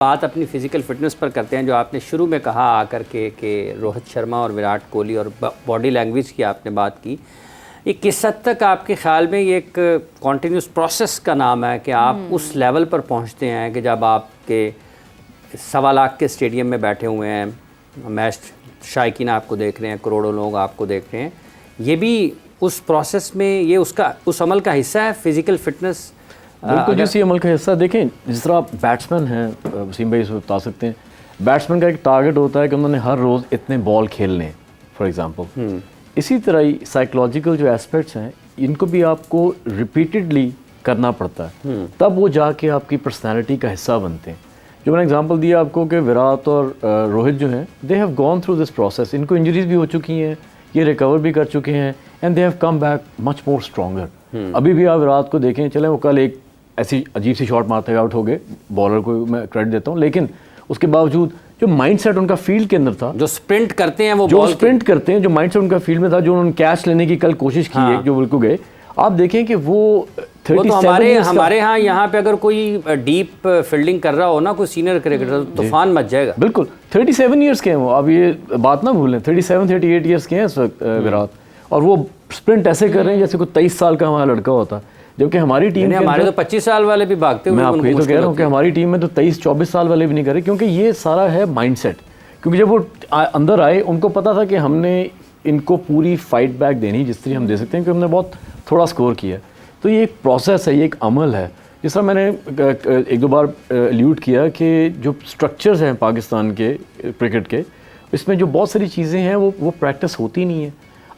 बात अपनी physical fitness पर करते हैं। जो आपने शुरू में कहा आकर के कि रोहित शर्मा और विराट कोहली और बॉडी लैंग्वेज की आपने बात की, ये किस हद तक आपके ख़्याल में ये एक कॉन्टीन्यूस प्रोसेस का नाम है कि आप उस लेवल पर पहुंचते हैं कि जब आपके 1.25 लाख के स्टेडियम में बैठे हुए हैं, मैच शायकीन आपको देख रहे हैं, करोड़ों लोग आपको देख रहे हैं, ये भी उस प्रोसेस में ये उसका उस अमल का हिस्सा है फ़िज़िकल फ़िटनेस? बिल्कुल जी, इसी अमल का हिस्सा। देखें, जिस तरह आप बैट्समैन हैं, वसीम भाई इसको बता सकते हैं, बैट्समैन का एक टारगेट होता है कि उन्होंने हर रोज़ इतने बॉल खेलने हैं फॉर एग्जांपल। इसी तरह ही साइकोलॉजिकल जो एस्पेक्ट्स हैं, इनको भी आपको रिपीटेडली करना पड़ता है, तब वो जाके आपकी पर्सनैलिटी का हिस्सा बनते हैं। जो मैंने एग्जांपल दिया आपको कि विराट और रोहित जो हैं, they have gone through this process. इनको इंजरीज भी हो चुकी हैं, ये रिकवर भी कर चुके हैं, and they have come back much more stronger. अभी भी आप विराट को देखें, चलें वो कल एक ऐसी अजीब सी शॉट मारते हुए आउट हो गए, बॉलर को मैं क्रेडिट देता हूँ, लेकिन उसके बावजूद जो माइंडसेट उनका फील्ड के अंदर था, जो स्प्रिंट करते हैं, वो जो स्प्रिंट करते हैं, जो माइंडसेट उनका फील्ड में था, जो उन्होंने कैच लेने की कल कोशिश की है, जो बिल्कुल गए, आप देखें कि वो 37 हमारे यहाँ पे अगर कोई डीप फील्डिंग कर रहा हो ना, कोई सीनियर क्रिकेटर, तो तूफान मच जाएगा। बिल्कुल 37 ईयर्स के हैं वो, अब ये बात ना भूलें, 37-38 ईयर्स के हैं इस वक्त विराट, और वो स्प्रिंट ऐसे कर रहे हैं जैसे कोई 23 साल का हमारा लड़का होता। जबकि हमारी टीम हमारे तो 25 साल वाले भी भागते हुए, मैं आपको ये तो कह रहा हूँ कि हमारी टीम में तो 23-24 साल वाले भी नहीं कर रहे, क्योंकि ये सारा है माइंडसेट। क्योंकि जब वो अंदर आए, उनको पता था कि हमने इनको पूरी फाइट बैक देनी, जिस तरह हम दे सकते हैं कि हमने बहुत थोड़ा स्कोर किया। तो ये एक प्रोसेस है, ये एक अमल है। जिस तरह मैंने एक दो बार एल्यूड किया कि जो स्ट्रक्चर्स हैं पाकिस्तान के क्रिकेट के, इसमें जो बहुत सारी चीज़ें हैं वो प्रैक्टिस होती नहीं है।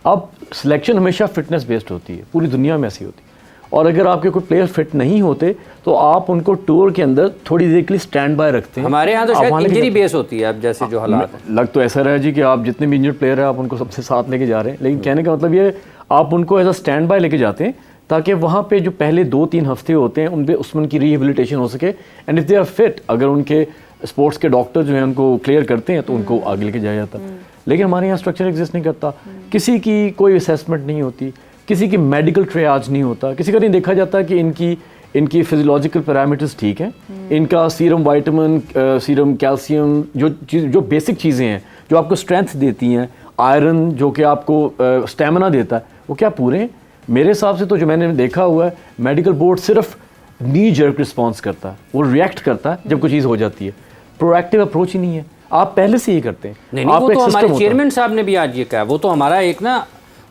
अब सिलेक्शन हमेशा फिटनेस बेस्ड होती है, पूरी दुनिया में ऐसी होती है। और अगर आपके कोई प्लेयर फिट नहीं होते तो आप उनको टूर के अंदर थोड़ी देर के लिए स्टैंड बाय रखते हैं। हमारे यहाँ तो शायद इंजरी बेस होती है, अब जैसे जो हालात है। लग तो ऐसा रहा है जी कि आप जितने भी इंजर्ड प्लेयर हैं आप उनको सबसे साथ लेके जा रहे हैं, लेकिन कहने का मतलब ये आप उनको एज अ स्टैंड बाय लेके जाते हैं ताकि वहाँ पे जो पहले 2-3 हफ्ते होते हैं उन पर उसमें उनकी रिहेबिलिटेशन हो सके। And if they are fit, अगर उनके स्पोर्ट्स के डॉक्टर जो हैं उनको क्लियर करते हैं तो उनको आगे लेके जाया जाता है। लेकिन हमारे यहाँ स्ट्रक्चर एग्जिस्ट नहीं करता, किसी की कोई असेसमेंट नहीं होती, किसी की मेडिकल ट्रियाज नहीं होता, किसी का नहीं देखा जाता कि इनकी फिजियोलॉजिकल पैरामीटर्स ठीक हैं, इनका सीरम विटामिन, सीरम कैल्शियम, जो बेसिक चीज़ें हैं जो आपको स्ट्रेंथ देती हैं, आयरन जो कि आपको स्टेमिना देता है, वो क्या पूरे हैं? मेरे हिसाब से तो जो मैंने देखा हुआ है, मेडिकल बोर्ड सिर्फ नी जर्क रिस्पॉन्स करता है, वो रिएक्ट करता है जब कोई चीज़ हो जाती है। प्रोएक्टिव अप्रोच ही नहीं है, आप पहले से ही करते हैं। नहीं, वो तो हमारे चेयरमैन साहब ने भी आज ये कहा, वो तो हमारा एक ना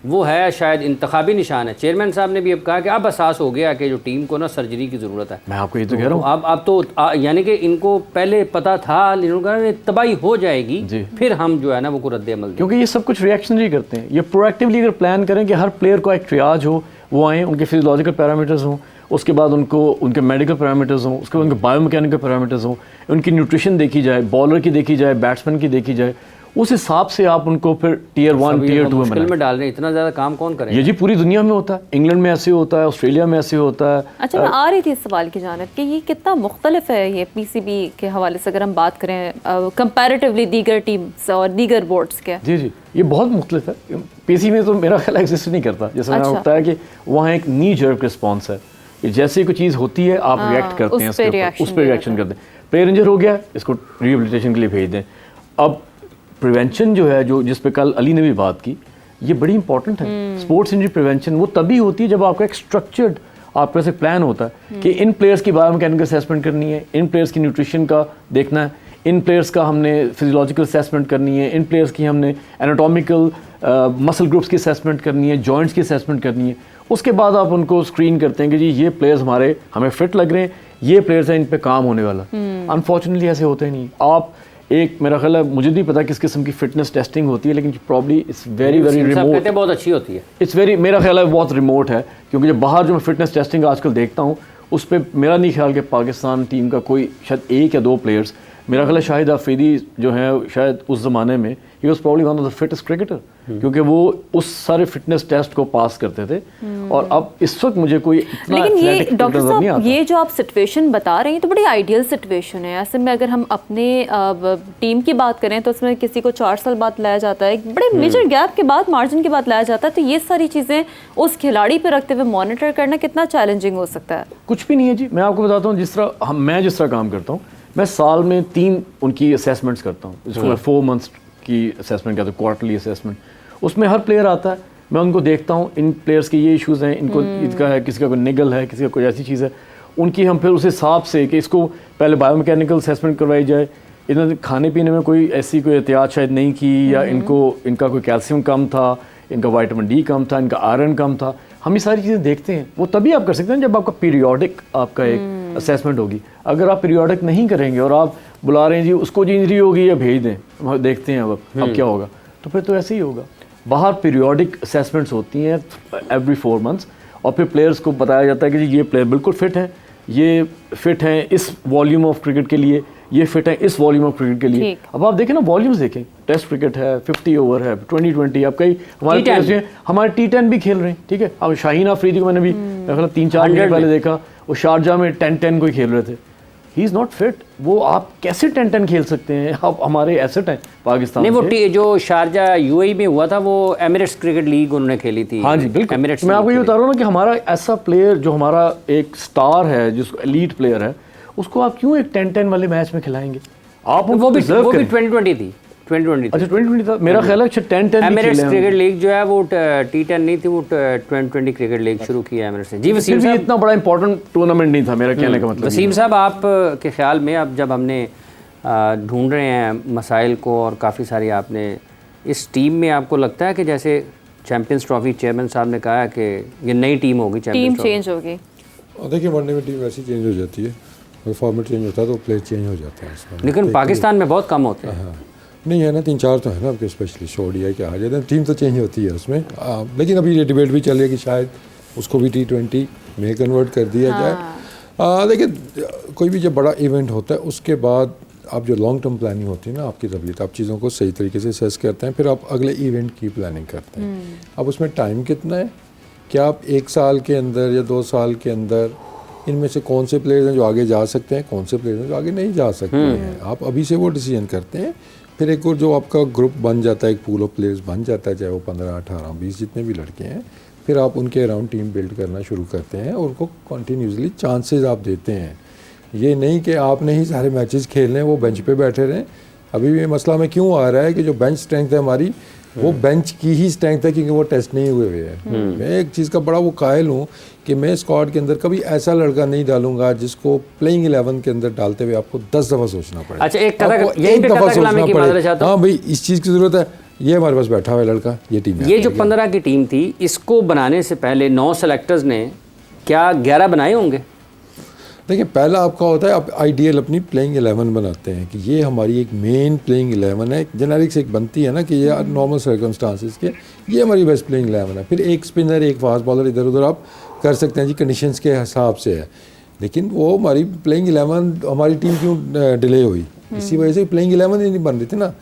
वो है शायद इंतखाबी निशान है। चेयरमैन साहब ने भी अब कहा कि अब एहसास हो गया कि जो टीम को ना सर्जरी की ज़रूरत है। मैं आपको ये तो कह रहा हूँ, अब तो यानी कि इनको पहले पता था, लेकिन तबाही हो जाएगी, फिर हम जो है ना वो रद्द अमल, क्योंकि ये सब कुछ रिएक्शनरी करते हैं। ये प्रोएक्टिवली अगर प्लान करें कि हर प्लेयर को एक ट्रियाज हो, वो आएँ, उनके फिजियोलॉजिकल पैरामीटर्स हों, उसके बाद उनको उनके मेडिकल पैरामीटर्स हों, उसके बाद उनके बायोमैकेनिकल पैरामीटर्स हों, उनकी न्यूट्रिशन देखी जाए, बॉलर की देखी जाए, बैट्समैन की देखी जाए, उस हिसाब से आप उनको फिर टियर 1 टियर 2 में डाल रहे हैं। इतना ज़्यादा काम कौन करेगा? ये जी पूरी दुनिया में होता है, इंग्लैंड में ऐसे होता है, ऑस्ट्रेलिया में ऐसे होता है। अच्छा, मैं आ रही थी इस सवाल की जानिब कि ये कितना मुख्तलिफ है ये पीसीबी के हवाले से अगर हम बात करें कंपैरेटिवली दीगर टीम्स और दीगर बोर्ड्स के। जी, ये बहुत मुख्तलिफ है। पीसीबी में तो मेरा ख्याल एग्जिस्ट नहीं करता। जैसे मैंने बताया कि वहाँ एक नी जर्क रिस्पॉन्स है, जैसे कोई चीज़ होती है आप रिएक्ट करते हैं, उस पर रिएक्शन करते हैं। प्लेयर इंजर हो गया, इसको रिहेबिलिटेशन के लिए भेज दें। अब प्रिवेंशन जो है, जो जिस पे कल अली ने भी बात की, ये बड़ी इंपॉर्टेंट है। स्पोर्ट्स इंजरी प्रिवेंशन वो तभी होती है जब आपका एक स्ट्रक्चर्ड आपके पास एक प्लान होता है कि इन प्लेयर्स की बायोमैकेनिकल असेसमेंट करनी है, इन प्लेयर्स की न्यूट्रिशन का देखना है, इन प्लेयर्स का हमने फिजियोलॉजिकल असेसमेंट करनी है, इन प्लेयर्स की हमने एनाटॉमिकल मसल ग्रुप्स की असेसमेंट करनी है, जॉइंट्स की असेसमेंट करनी है। उसके बाद आप उनको स्क्रीन करते हैं कि जी ये प्लेयर्स हमें फिट लग रहे हैं, ये प्लेयर्स हैं, इन पे काम होने वाला। अनफॉर्चुनेटली ऐसे होते ही नहीं। आप एक, मेरा ख्याल है, मुझे नहीं पता किस किस्म की फिटनेस टेस्टिंग होती है, लेकिन प्रॉब्ली इट्स वेरी रिमोट। बहुत अच्छी होती है, इट्स वेरी, मेरा ख्याल है बहुत रिमोट है, क्योंकि जब बाहर जो मैं फिटनेस टेस्टिंग आजकल देखता हूँ उस पर मेरा नहीं ख्याल कि पाकिस्तान टीम का कोई शायद 1 या 2 प्लेयर्स, मेरा ख्याल है शाहिद आफरीदी जो है शायद उस ज़माने में he was probably one of the fittest cricketer, क्योंकि वो उस सारे फिटनेस टेस्ट को पास करते थे। और अब इस वक्त मुझे कोई इतना, लेकिन ये डॉक्टर साहब, ये जो आप सिचुएशन बता रहे हैं तो बड़ी आइडियल सिचुएशन है। ऐसे में अगर हम अपने टीम की बात करें तो उसमें किसी को 4 साल बाद लाया जाता है, एक बड़े मेजर गैप के बाद, मार्जिन के बाद लाया जाता है, तो ये सारी चीज़ें उस खिलाड़ी पर रखते हुए मॉनिटर करना कितना चैलेंजिंग हो सकता है? कुछ भी नहीं है जी, मैं आपको बताता हूँ। जिस तरह मैं जिस तरह काम करता हूँ, मैं साल में 3 उनकी असेसमेंट्स करता हूँ, जिसको मैं 4 मंथ्स की असेसमेंट कहता हूँ, क्वार्टरली असेसमेंट। उसमें हर प्लेयर आता है, मैं उनको देखता हूँ, इन प्लेयर्स के ये इश्यूज़ हैं, इनको इसका है, किसी का कोई निगल है, किसी का कोई ऐसी चीज़ है, उनकी हम फिर उस हिसाब से कि इसको पहले बायोमैकेनिकल असेसमेंट करवाई जाए, इन्होंने खाने पीने में कोई ऐसी कोई एहतियात शायद नहीं की, या इनका कोई कैल्शियम कम था, इनका विटामिन डी कम था, इनका आयरन कम था। हम ये सारी चीज़ें देखते हैं, वो तभी आप कर सकते हैं जब आपका पीरियोडिक आपका एक असेसमेंट होगी। अगर आप पीरियोडिक नहीं करेंगे और आप बुला रहे हैं जी उसको जी इंजरी होगी या भेज दें, हम देखते हैं अब क्या होगा, तो फिर तो ऐसे ही होगा। बाहर पीरियोडिक असेसमेंट्स होती हैं एवरी 4 मंथ्स, और फिर प्लेयर्स को बताया जाता है कि जी ये प्लेयर बिल्कुल फिट है, ये फिट हैं इस वॉल्यूम ऑफ क्रिकेट के लिए, ये फिट है इस वॉल्यूम ऑफ क्रिकेट के लिए। अब आप देखें ना, वॉल्यूम्स देखें, टेस्ट क्रिकेट है, 50 ओवर है, 20-20, अब कई हमारे प्लेयर्स हैं, हमारे T10 भी खेल रहे हैं, ठीक है। अब शाहीन अफरीदी को मैंने भी 3-4 महीने पहले देखा, वो शारजा में 10-10 कोई खेल रहे थे। He is not fit. वो आप कैसे 10-10 खेल सकते हैं? आप हमारे एसेट हैं पाकिस्तान नहीं, वो जो शारजा UAE में हुआ था, वो एमिरेट्स क्रिकेट लीग उन्होंने खेली थी। हाँ जी बिल्कुल, एमिरेट्स। मैं आपको ये बता रहा हूँ ना कि हमारा ऐसा प्लेयर जो हमारा एक स्टार है, जिसको एलीट प्लेयर है, उसको आप क्यों एक 10-10 वाले मैच में खिलाएंगे? आप वो भी 2020 थी, 2020। अच्छा 2020 था, मेरा ख्याल है 10-10 एमिरेट्स क्रिकेट लीग जो है वो T10 नहीं थी, वो 2020 क्रिकेट लीग शुरू की है एमिरेट्स ने। जी वसीम साहब, इतना बड़ा इंपॉर्टेंट टूर्नामेंट नहीं था, मेरा कहने का मतलब। वसीम साहब, आप के ख्याल में अब जब हमने ढूंढ रहे हैं मसाइल को, और काफ़ी सारी आपने इस टीम में, आपको लगता है कि जैसे चैंपियंस ट्रॉफी चेयरमैन साहब ने कहा है कि ये नई टीम होगी, टीम चेंज होगी? देखिए, वनडे में टीम वैसी चेंज हो जाती है, अगर फॉर्मेट चेंज होता है तो प्लेयर चेंज हो जाता है इसमें। लेकिन पाकिस्तान में बहुत कम होते हैं। हाँ, नहीं है ना, 3-4 तो है ना आपके स्पेशलिस्ट, ODI क्या आ जाता है, टीम तो चेंज होती है उसमें। लेकिन अभी ये डिबेट भी चल रही है कि शायद उसको भी T20 में कन्वर्ट कर दिया जाए। लेकिन कोई भी जब बड़ा इवेंट होता है, उसके बाद आप जो लॉन्ग टर्म प्लानिंग होती है ना आपकी, तभी आप चीज़ों को सही तरीके से असेस करते हैं, फिर आप अगले इवेंट की प्लानिंग करते हैं। अब उसमें टाइम कितना है, क्या आप 1 साल के अंदर या 2 साल के अंदर इनमें से कौन से प्लेयर्स हैं जो आगे जा सकते हैं, कौन से प्लेयर्स हैं जो आगे नहीं जा सकते हैं, आप अभी से वो डिसीजन करते हैं। फिर एक और जो आपका ग्रुप बन जाता है, एक पूल ऑफ प्लेयर्स बन जाता है, चाहे वो 15, 18, 20 जितने भी लड़के हैं, फिर आप उनके अराउंड टीम बिल्ड करना शुरू करते हैं और उनको कंटिन्यूसली चांसेस आप देते हैं। ये नहीं कि आपने ही सारे मैचेस खेलने हैं, वो बेंच पे बैठे रहें। अभी भी मसला में क्यों आ रहा है कि जो बेंच स्ट्रेंथ है हमारी, वो बेंच की ही स्ट्रेंथ है, क्योंकि वो टेस्ट नहीं हुए हुए हैं। मैं एक चीज़ का बड़ा वो कायल हूँ कि मैं स्क्वाड के अंदर कभी ऐसा लड़का नहीं डालूंगा जिसको प्लेइंग 11 के अंदर डालते हुए आपको 10 दफ़ा सोचना पड़े। अच्छा, एक दफ़ा सोचना पड़े। हाँ भाई, इस चीज़ की ज़रूरत है, ये हमारे पास बैठा हुआ है लड़का, ये टीम है। ये जो 15 की टीम थी, इसको बनाने से पहले 9 सेलेक्टर्स ने क्या 11 बनाए होंगे? देखिए, पहला आपका होता है, आप आइडियल अपनी प्लेइंग 11 बनाते हैं कि ये हमारी एक मेन प्लेइंग 11 है। जेनेरिक से एक बनती है ना कि ये नॉर्मल सर्कमस्टांसिस के ये हमारी बेस्ट प्लेइंग 11 है। फिर एक स्पिनर, एक फास्ट बॉलर इधर उधर आप कर सकते हैं जी, कंडीशंस के हिसाब से है। लेकिन वो हमारी प्लेइंग 11 हमारी टीम क्यों डिले हुई? इसी वजह से प्लेइंग 11 ही नहीं बन रही थी ना।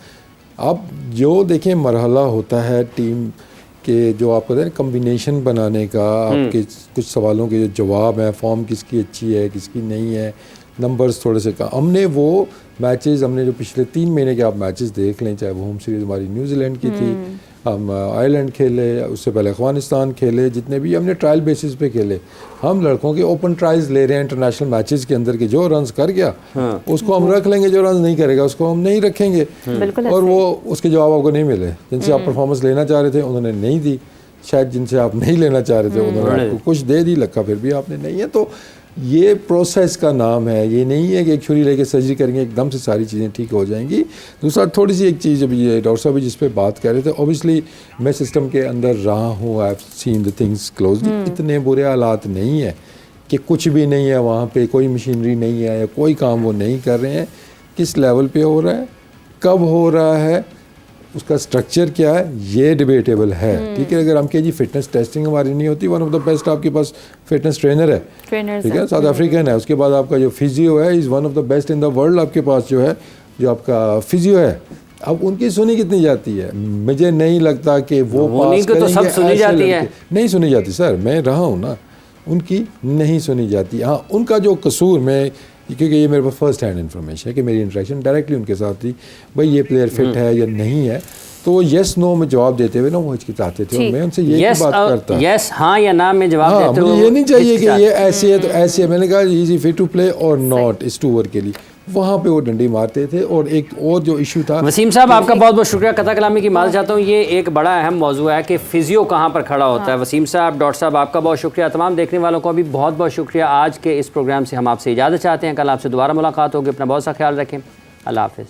आप जो देखें मरहला होता है टीम के, जो आप कहते हैं कम्बिनेशन बनाने का, आपके कुछ सवालों के जो जवाब हैं, फॉर्म किसकी अच्छी है किसकी नहीं है, नंबर्स थोड़े से कम। हमने वो मैचेस, हमने जो पिछले 3 महीने के आप मैचेस देख लें, चाहे वो होम सीरीज़ हमारी न्यूजीलैंड की थी, हम आयरलैंड खेले, उससे पहले अफगानिस्तान खेले, जितने भी हमने ट्रायल बेसिस पे खेले। हम लड़कों के ओपन ट्रायल्स ले रहे हैं इंटरनेशनल मैचेस के अंदर के, जो रन्स कर गया उसको हम रख लेंगे, जो रन्स नहीं करेगा उसको हम नहीं रखेंगे। और वो उसके जवाब आपको नहीं मिले, जिनसे आप परफॉर्मेंस लेना चाह रहे थे उन्होंने नहीं दी, शायद जिनसे आप नहीं लेना चाह रहे थे उन्होंने आपको कुछ दे दी, लक्का फिर भी आपने नहीं है। तो ये प्रोसेस का नाम है, ये नहीं है कि एक छुरी लेके सर्जरी करेंगे एकदम से सारी चीज़ें ठीक हो जाएंगी। दूसरा, थोड़ी सी एक चीज़, अभी ये डॉक्टर साहब भी जिस पे बात कर रहे थे, ऑब्वियसली मैं सिस्टम के अंदर रहा हूँ, I have seen the things closely. इतने बुरे हालात नहीं है कि कुछ भी नहीं है वहाँ पे, कोई मशीनरी नहीं है या कोई काम वो नहीं कर रहे हैं। किस लेवल पे हो रहा है, कब हो रहा है, उसका स्ट्रक्चर क्या है, ये डिबेटेबल है। ठीक है, अगर हम कहें जी फिटनेस टेस्टिंग हमारी नहीं होती, वन ऑफ द बेस्ट आपके पास फिटनेस ट्रेनर है, ठीक है, साउथ अफ्रीकन है। उसके बाद आपका जो फिजियो है, is one of the best in the world आपके पास जो है, जो आपका फिजियो है। अब उनकी सुनी कितनी जाती है? मुझे नहीं लगता कि वो पास तो सब सुनी जाती है। नहीं सुनी जाती सर, मैं रहा हूँ ना, उनकी नहीं सुनी जाती। हाँ, उनका जो कसूर, मैं क्योंकि ये मेरे पास फर्स्ट हैंड इन्फॉर्मेशन है कि मेरी इंटरेक्शन डायरेक्टली उनके साथ थी, भाई ये प्लेयर फिट है या नहीं है, तो वो येस नो में जवाब देते हुए ना वो हिचकिचाते थे, और मैं उनसे यही बात करता, यस हाँ या ना में जवाब देते मुझे ये नहीं चाहिए कि ये ऐसे है तो ऐसे है। मैंने कहा is he fit to play और नॉट इस 2 ओवर के लिए, वहाँ पे वो डंडी मारते थे। और एक और जो इशू था, वसीम साहब आपका बहुत बहुत शुक्रिया। कथा कलामी की माफ़ी चाहता हूँ, ये एक बड़ा अहम मौजू है कि फिजियो कहाँ पर खड़ा होता है। वसीम साहब, डॉक्टर साहब, आपका बहुत शुक्रिया। तमाम देखने वालों को भी बहुत बहुत शुक्रिया। आज के इस प्रोग्राम से हम आपसे इजाज़त चाहते हैं। कल आपसे दोबारा मुलाकात होगी। अपना बहुत सा ख्याल रखें। अल्लाह हाफ़िज़।